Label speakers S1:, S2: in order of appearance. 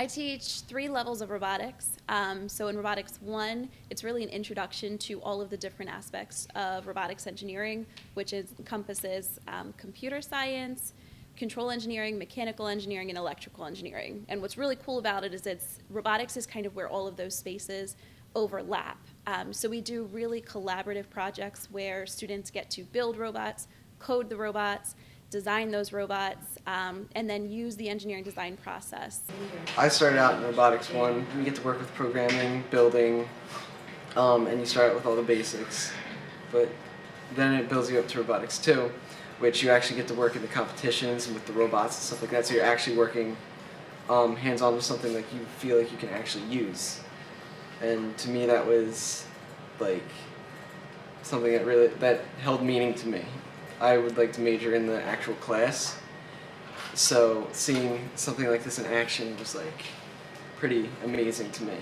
S1: I teach 3 levels of robotics. So in Robotics I, it's really an introduction to all of the different aspects of robotics engineering, which encompasses computer science, control engineering, mechanical engineering, and electrical engineering. And what's really cool about it is robotics is kind of where all of those spaces overlap. So we do really collaborative projects where students get to build robots, code the robots, design those robots, and then use the engineering design process.
S2: I started out in Robotics 1. You get to work with programming, building, and you start out with all the basics. But then it builds you up to Robotics 2, which you actually get to work in the competitions and with the robots and stuff like that. So you're actually working hands-on with something like you feel like you can actually use. And to me that was like something that held meaning to me. I would like to major in the actual class, so seeing something like this in action was like pretty amazing to me.